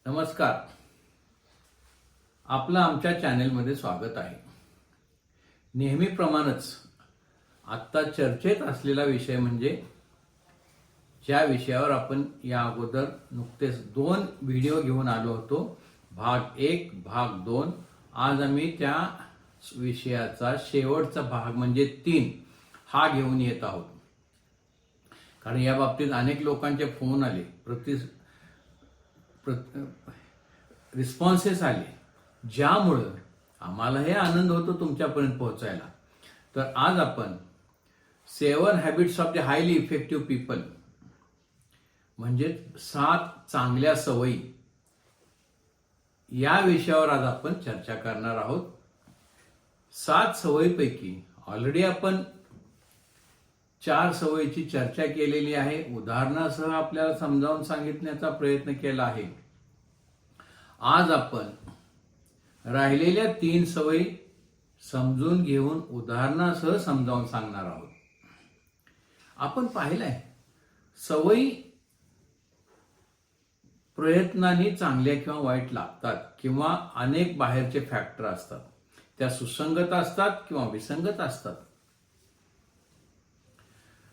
नमस्कार. आपलं आमच्या चॅनेलमध्ये स्वागत आहे. नेहमीप्रमाणेच आत्ता चर्चेत असलेला विषय म्हणजे ज्या विषयावर आपण या अगोदर नुकतेच 2 व्हिडिओ घेऊन आलो होतो, भाग 1, भाग 2. आज आम्ही त्या विषयाचा शेवटचा भाग म्हणजे 3 हा घेऊन येत आहोत. कारण या बाबतीत अनेक लोकांचे फोन आले, रिस्पॉन्सेस आले, ज्यामुळं आम्हाला हे आनंद होतो तुमच्यापर्यंत पोहोचायला. तर आज आपण 7 habits of the highly effective people म्हणजे 7 चांगल्या सवयी या विषयावर आज आपण चर्चा करणार आहोत. 7 सवयीपैकी ऑलरेडी आपण 4 सवयीची चर्चा केलेली आहे. उदाहरणासह आपल्याला समजावून सांगितण्याचा प्रयत्न केला आहे. आज आपण राहिलेल्या 3 सवयी समजून घेऊन उदाहरणासह समजावून सांगणार आहोत. आपण पाहिलंय, सवयी प्रयत्नांनी चांगल्या किंवा वाईट लागतात किंवा अनेक बाहेरचे फॅक्टर असतात. त्या सुसंगत असतात किंवा विसंगत असतात.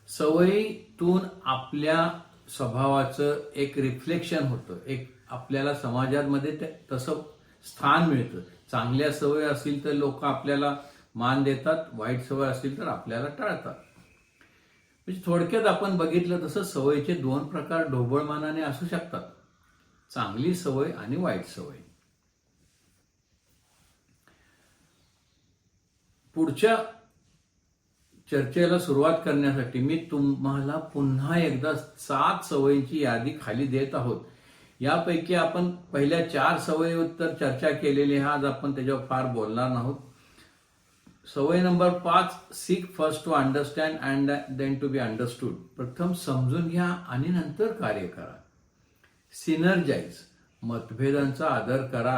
सवयीतून आपल्या स्वभावाचं एक रिफ्लेक्शन होतं, एक आपल्याला समाजामध्ये तसं स्थान मिळतं. चांगल्या सवयी असतील तर लोक आपल्याला मान देतात, वाईट सवय असतील तर आपल्याला टाळतात. म्हणजे थोडक्यात आपण बघितलं तसं सवयीचे 2 प्रकार ढोबळमानाने असू शकतात, चांगली सवय आणि वाईट सवय. पुढच्या चर्चेला सुरुवात करण्यासाठी मी तुम्हाला पुन्हा एकदा 7 सवयींची यादी खाली देत आहोत. यापैकी आपण पहिल्या 4 सवयीवर तर चर्चा केलेली आहे, आज आपण त्याच्यावर फार बोलणार नाहोत. सवय number 5, seek first to understand and then to be understood. प्रथम समजून घ्या आणि नंतर कार्य करा. सिनर्जाइज, मतभेदांचा आदर करा.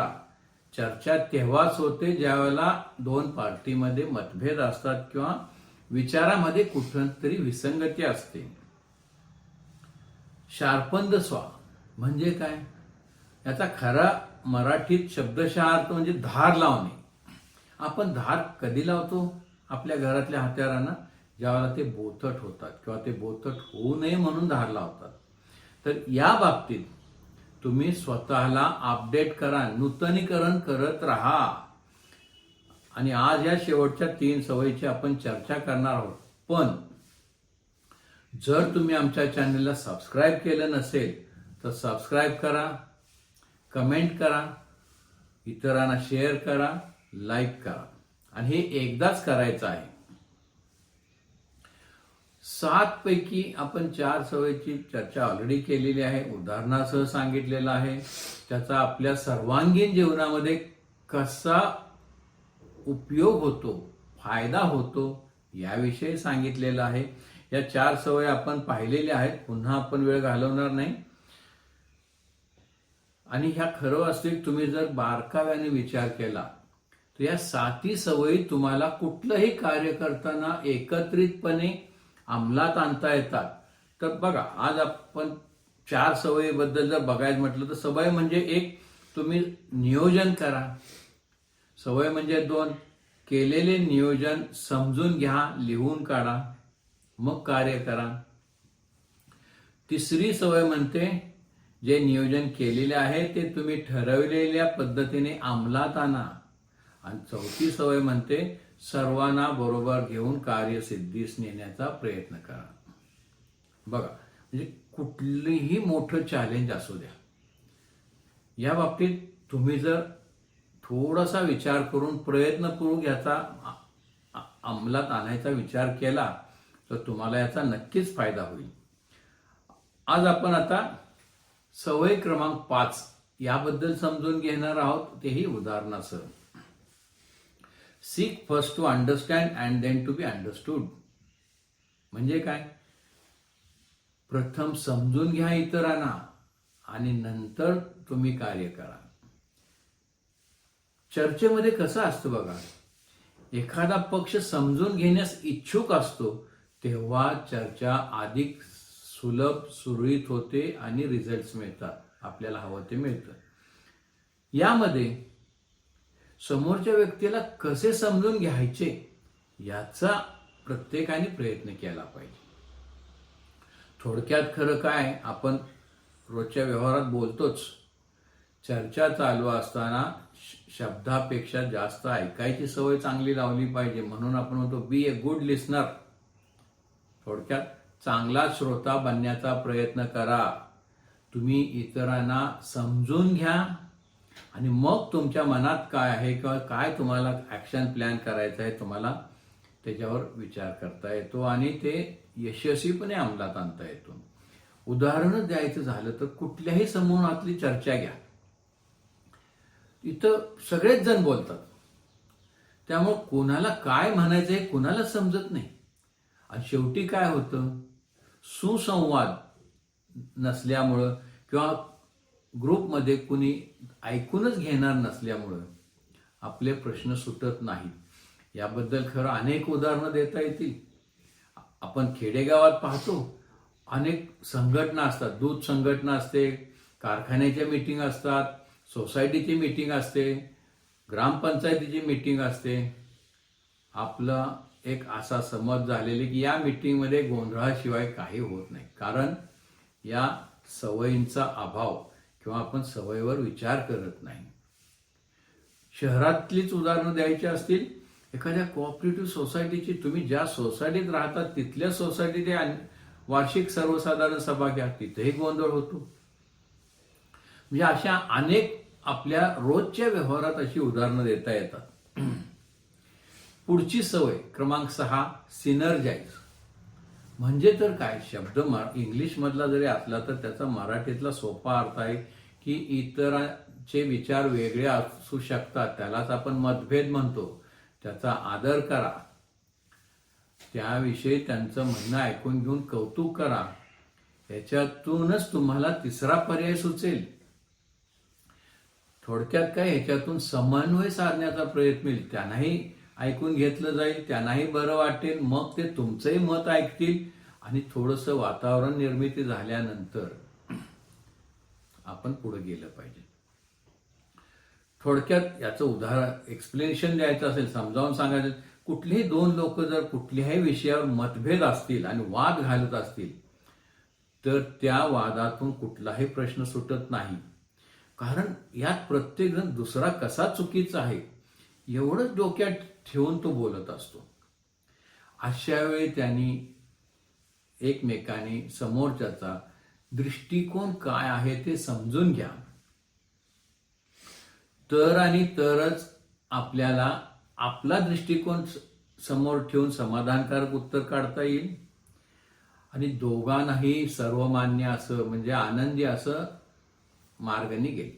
चर्चा तेव्हाच होते ज्यावेळेला 2 पार्टीमध्ये मतभेद असतात किंवा विचारामध्ये कुठंतरी विसंगती असते. शार्पन द सॉ म्हणजे काय? याचा खरा मराठीत शब्दशः अर्थ म्हणजे धार लावणे. आपण धार कधी लावतो? आपल्या घरातल्या हत्यारांना ज्यावेळेला ते बोथट होतात किंवा ते बोथट होऊ नये म्हणून धार लावतात. तर या बाबतीत तुम्ही स्वतःला अपडेट करा, नूतनीकरण करत राहा. आणि आज या शेवटच्या 3 सवयीची आपण चर्चा करणार आहोत. पण जर तुम्ही आमच्या चॅनलला सबस्क्राईब केलं नसेल तर सबस्क्राईब करा, कमेंट करा, इतरांना शेअर करा, लाईक करा. आणि हे एकदाच करायचं आहे. 7 पैकी आपण 4 सवयीची चर्चा ऑलरेडी केलेली आहे, उदाहरणासह सांगितलेलं आहे. त्याचा आपल्या सर्वांगीण जीवनामध्ये कसा उपयोग होतो, फायदा होतो याविषयी सांगितलेलं आहे. या 4 सवयी आपण पाहिलेल्या आहेत, पुन्हा आपण वेळ घालवणार नाही. आणि ह्या खरं असतील तुम्ही जर बारकाव्याने विचार केला तर या 7 सवयी तुम्हाला कुठलंही कार्य करताना एकत्रितपणे अंमलात आणता येतात. तर बघा, आज आपण 4 सवयीबद्दल जर बघायचं म्हटलं तर सवय म्हणजे एक, तुम्ही नियोजन करा. सवय म्हणजे 2, केलेले नियोजन समजून घ्या, लिहून काढा, मग कार्य करा. 3री सवय म्हणते जे नियोजन केलेले आहे ते तुम्ही ठरवलेल्या पद्धतीने अंमलात आणा. आणि 4थी सवय म्हणते सर्वांना बरोबर घेऊन कार्यसिद्धीस नेण्याचा प्रयत्न करा. बघा, म्हणजे कुठलीही मोठं चॅलेंज असू द्या, या बाबतीत तुम्ही जर थोडासा विचार करून प्रयत्नपूर्वक याचा अंमलात आणायचा विचार केला तर तुम्हाला याचा नक्कीच फायदा होईल. आज आपण आता सवय क्रमांक 5 याबद्दल समजून घेणार आहोत, तेही उदाहरणासह. Seek first to understand and then to be understood म्हणजे काय? प्रथम समजून घ्या इतरांना आणि नंतर तुम्ही कार्य करा. चर्चेमध्ये कसं असतं बघा, एखादा पक्ष समजून घेण्यास इच्छुक असतो तेव्हा चर्चा अधिक सुलभ, सुरळीत होते आणि रिझल्ट्स मिळतात, आपल्याला हवं ते मिळतं. यामध्ये समोरच्या व्यक्तीला कसे समजून घ्यायचे याचा प्रत्येकाने प्रयत्न केला पाहिजे. थोडक्यात खरं काय, आपण रोजच्या व्यवहारात बोलतोच, चर्चा चालू असताना शब्दापेक्षा जास्त ऐकायची सवय चांगली लावली पाहिजे. म्हणून आपण म्हणतो बी ए गुड लिसनर. थोडक्यात चांगला श्रोता बनण्याचा प्रयत्न करा. तुम्ही इतरांना समजून घ्या आणि मग तुमच्या मनात काय आहे किंवा काय तुम्हाला ॲक्शन प्लॅन करायचं आहे तुम्हाला त्याच्यावर विचार करता येतो आणि ते यशस्वीपणे अंमलात आणता येतो. उदाहरण द्यायचं झालं तर कुठल्याही समूहातली चर्चा घ्या. इथं सगळेच जण बोलतात, त्यामुळे कोणाला काय म्हणायचं हे कोणाला समजत नाही. आणि शेवटी काय होतं, सुसंवाद नसल्यामुळं किंवा ग्रुपमध्ये कुणी ऐकूनच घेणार नसल्यामुळं आपले प्रश्न सुटत नाहीत. याबद्दल खरं अनेक उदाहरणं देता येतील. आपण खेडेगावात पाहतो, अनेक संघटना असतात. दूध संघटना असते, कारखान्याच्या मीटिंग असतात, सोसायटीची मीटिंग असते, ग्रामपंचायतीची मीटिंग असते. आपला एक असा समज झालेली की या मीटिंगमध्ये गोंधळाशिवाय काही होत नाही, कारण या सवयींचा अभाव किंवा आपण सवयीवर विचार करत नाही. शहरातलीच उदाहरणं द्यायची असतील, एखाद्या कोऑपरेटिव्ह सोसायटीची, तुम्ही ज्या सोसायटीत राहतात तिथल्या सोसायटीत वार्षिक सर्वसाधारण सभा घ्या, तिथेही गोंधळ होतो. म्हणजे अशा अनेक आपल्या रोजच्या व्यवहारात अशी उदाहरणं देता येतात. पुढची सवय क्रमांक 6, सिनर्जाइज. म्हणजे तर काय, शब्द इंग्लिशमधला जरी असला तर त्याचा मराठीतला सोपा अर्थ आहे की इतरांचे विचार वेगळे असू शकतात, त्यालाच आपण मतभेद म्हणतो. त्याचा आदर करा, त्याविषयी त्यांचं म्हणणं ऐकून घेऊन कौतुक करा. याच्यातूनच तुम्हाला तिसरा पर्याय सुचेल. थोडक्यात काय, ह्याच्यातून समन्वय साधण्याचा प्रयत्न होईल. त्यांनाही ऐकून घेतलं जाईल, त्यांनाही बरं वाटेल, मग ते तुमचंही मत ऐकतील आणि थोडंसं वातावरण निर्मिती झाल्यानंतर आपण पुढे गेलं पाहिजे. थोडक्यात याचं उदाहरण एक्सप्लेनेशन द्यायचं असेल, समजावून सांगायचं, कुठलेही दोन लोक जर कुठल्याही विषयावर मतभेद असतील आणि वाद घालत असतील तर त्या वादातून कुठलाही प्रश्न सुटत नाही. कारण यात प्रत्येकजण दुसरा कसा चुकीचा आहे एवढंच डोक्यात ठेवून तो बोलत असतो. अशा वेळी त्यांनी एकमेकांनी समोरच्याचा दृष्टिकोन काय आहे ते समजून घ्या. तर आणि तरच आपल्याला आपला दृष्टिकोन समोर ठेवून समाधानकारक उत्तर काढता येईल आणि दोघांनाही सर्वमान्य असं म्हणजे आनंदी असं मार्ग निघेल.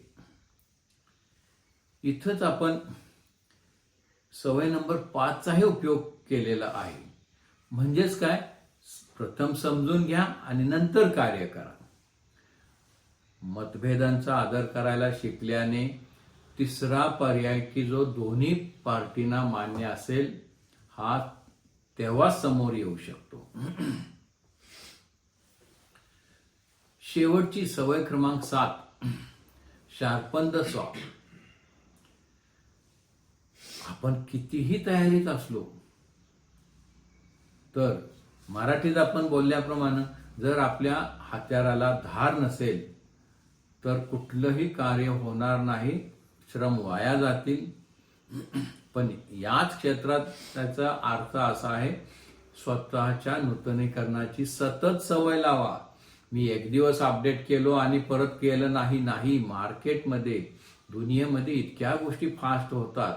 इथंच आपण सवय नंबर 5चाही उपयोग केलेला आहे. म्हणजेच काय, प्रथम समजून घ्या आणि नंतर कार्य करा. मतभेदांचा आदर करायला शिकल्याने तिसरा पर्याय की जो दोन्ही पार्टींना मान्य असेल हा तेव्हाच समोर येऊ शकतो. शेवटची सवय क्रमांक 7, शार्पन द सॉ. आपण कितीही तयारीत असलो तर मराठीत आपण बोलल्याप्रमाणे जर आपल्या हत्याराला धार नसेल तर कुठलंही कार्य होणार नाही, श्रम वाया जातील. पण याच क्षेत्रात त्याचा अर्थ असा आहे, स्वतःच्या नूतनीकरणाची सतत सवय लावा. मी एक दिवस अपडेट केलो आणि परत केलं नाही. मार्केटमध्ये, दुनियेमध्ये इतक्या गोष्टी फास्ट होतात,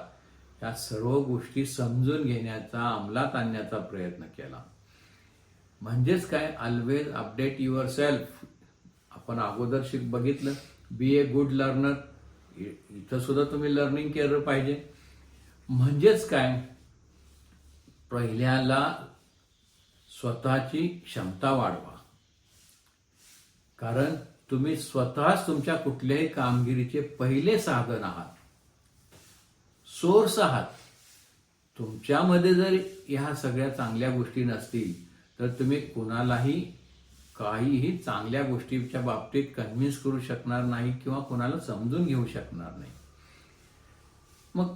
या सर्व गोष्टी समजून घेण्याचा, अंमलात आणण्याचा प्रयत्न केला. म्हणजेच काय, ऑलवेज अपडेट युअर सेल्फ. आपण अगोदर बघितलं, बी ए गुड लर्नर. इथं सुद्धा तुम्ही लर्निंग केलं पाहिजे. म्हणजेच काय, पहिल्याला स्वतःची क्षमता वाढवा. कारण तुम्ही स्वतःच तुमच्या कुठल्याही कामगिरीचे पहिले साधन आहात, सोर्स आहात. तुमच्यामध्ये जर ह्या सगळ्या चांगल्या गोष्टी नसतील तर तुम्ही कुणालाही काहीही चांगल्या गोष्टीच्या बाबतीत कन्व्हिन्स करू शकणार नाही किंवा कुणाला समजून घेऊ शकणार नाही. मग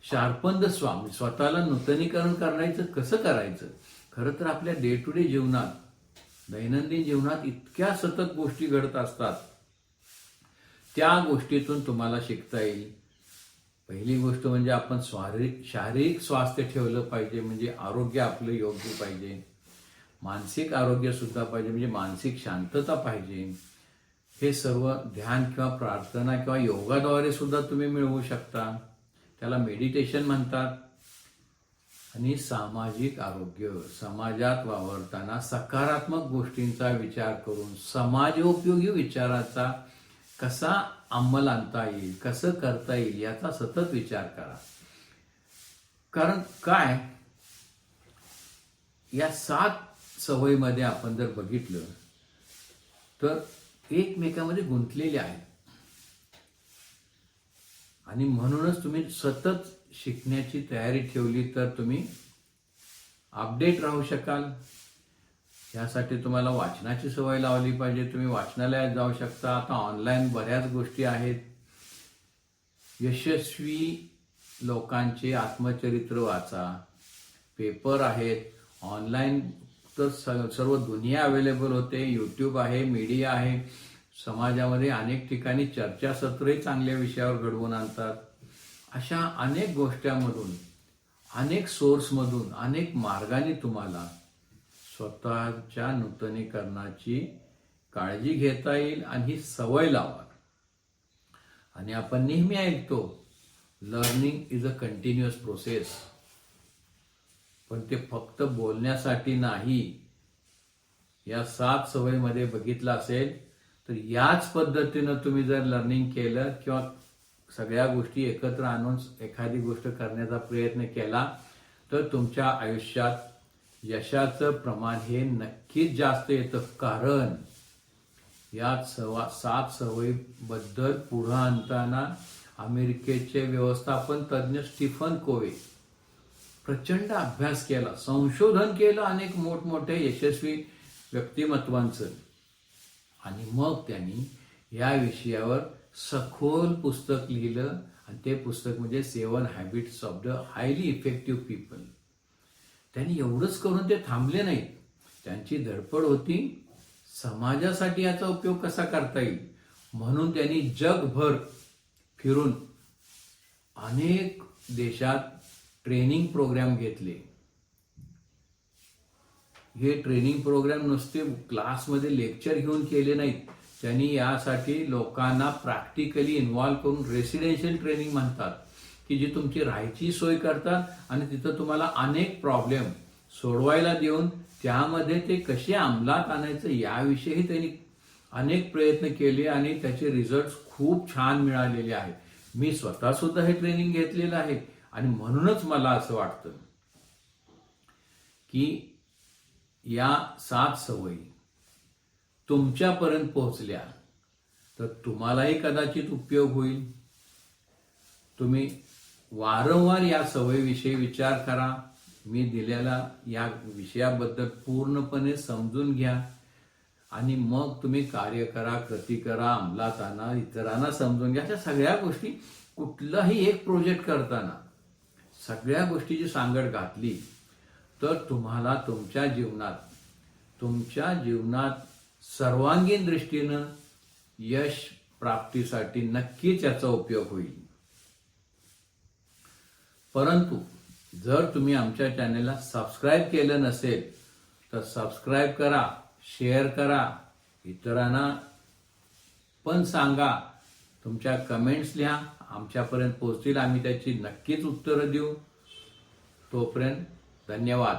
शार्पन द स्वामी, स्वतःला नूतनीकरण करायचं कसं करायचं? खरं तर आपल्या डे टू डे जीवनात, दैनंदिन जीवनात इतक्या सतत गोष्टी घडत असतात, त्या गोष्टीतून तुम्हाला शिकता येईल. पहिली गोष्ट म्हणजे आपण शारीरिक स्वास्थ्य ठेवलं पाहिजे, म्हणजे आरोग्य आपलं योग्य पाहिजे. मानसिक आरोग्य सुद्धा पाहिजे, म्हणजे मानसिक शांतता पाहिजे. हे सर्व ध्यान किंवा प्रार्थना किंवा योगाद्वारे सुद्धा तुम्ही मिळवू शकता. त्याला मेडिटेशन म्हणतात. आणि सामाजिक आरोग्य, समाजात वावरताना सकारात्मक गोष्टींचा विचार करून समाजोपयोगी विचाराचा कसा अंमल आणता येईल, कसं करता येईल याचा सतत विचार करा. कारण काय, या 7 सवयीमध्ये आपण जर बघितलं तर एकमेकांमध्ये गुंतलेले आहेत. आणि म्हणूनच तुम्ही सतत शिकण्याची तयारी ठेवली तर तुम्ही अपडेट राहू शकाल. यासाठी तुम्हाला वाचनाची सवय लावली पाहिजे. तुम्ही वाचनालयात जाऊ शकता. आता ऑनलाईन बऱ्याच गोष्टी आहेत. यशस्वी लोकांचे आत्मचरित्र वाचा. पेपर आहेत. ऑनलाईन तर सर्व दुनिया अवेलेबल होते. यूट्यूब आहे, मीडिया आहे. समाजामध्ये अनेक ठिकाणी चर्चासत्रही चांगल्या विषयावर घडवून आणतात. अशा अनेक गोष्टींमधून, अनेक सोर्समधून, अनेक मार्गाने तुम्हाला स्वतःच्या नूतनीकरणाची काळजी घेता येईल आणि ही सवय लावा. आणि आपण नेहमी ऐकतो, learning is a continuous process. पण ते फक्त बोलण्यासाठी नाही. या 7 सवयीमध्ये बघितलं असेल तर याच पद्धतीनं तुम्ही जर लर्निंग केलं किंवा सगळ्या गोष्टी एकत्र आणून एखादी गोष्ट करण्याचा प्रयत्न केला तर तुमच्या आयुष्यात यशाचं प्रमाण हे नक्कीच जास्त येतं. कारण या 7 सवयीबद्दल पुढं आणताना अमेरिकेचे व्यवस्थापन तज्ज्ञ स्टीफन कोवे प्रचंड अभ्यास केला, संशोधन केलं अनेक मोठमोठे यशस्वी व्यक्तिमत्वांचं. आणि मग त्यांनी या विषयावर सखोल पुस्तक लिहिलं. आणि ते पुस्तक म्हणजे 7 habits of the highly effective people. त्यांनी एवढंच करून ते थांबले नाहीत. त्यांची धडपड होती समाजासाठी याचा उपयोग कसा करता येईल. म्हणून त्यांनी जगभर फिरून अनेक देशात ट्रेनिंग प्रोग्राम घेतले. हे ट्रेनिंग प्रोग्राम नुसते क्लासमध्ये लेक्चर घेऊन केले नाहीत. त्यांनी यासाठी लोकांना प्रॅक्टिकली इन्व्हॉल्व करून रेसिडेन्शियल ट्रेनिंग म्हणतात, की जी तुमची राहायची सोय करतात आणि तिथं तुम्हाला अनेक प्रॉब्लेम सोडवायला देऊन त्यामध्ये ते कसे अंमलात आणायचं याविषयी त्यांनी अनेक प्रयत्न केले आणि त्याचे रिझल्ट खूप छान मिळालेले आहेत. मी स्वतः सुद्धा हे ट्रेनिंग घेतलेलं आहे. आणि म्हणूनच मला असं वाटतं की या 7 सवयी तुमच्यापर्यंत पोहोचल्या तर तुम्हालाही कदाचित उपयोग होईल. तुम्ही वारंवार या सवयीविषयी विचार करा. मी दिलेला या विषयाबद्दल पूर्णपणे समजून घ्या आणि मग तुम्ही कार्य करा, कृती करा, अंमलात आणा, इतरांना समजून घ्या. अशा सगळ्या गोष्टी, कुठलाही एक प्रोजेक्ट करताना सगळ्या गोष्टीची सांगड घातली तर तुम्हाला तुमच्या जीवनात सर्वांगीण दृष्टीनं यश प्राप्तीसाठी नक्कीच याचा उपयोग होईल. परंतु जर तुम्ही आमच्या चॅनेलला सबस्क्राईब केलं नसेल तर सबस्क्राईब करा, शेअर करा, इतरांना पण सांगा. तुमच्या कमेंट्स लिहा, आमच्यापर्यंत पोहोचतील. आम्ही त्याची नक्कीच उत्तरं देऊ. तोपर्यंत धन्यवाद.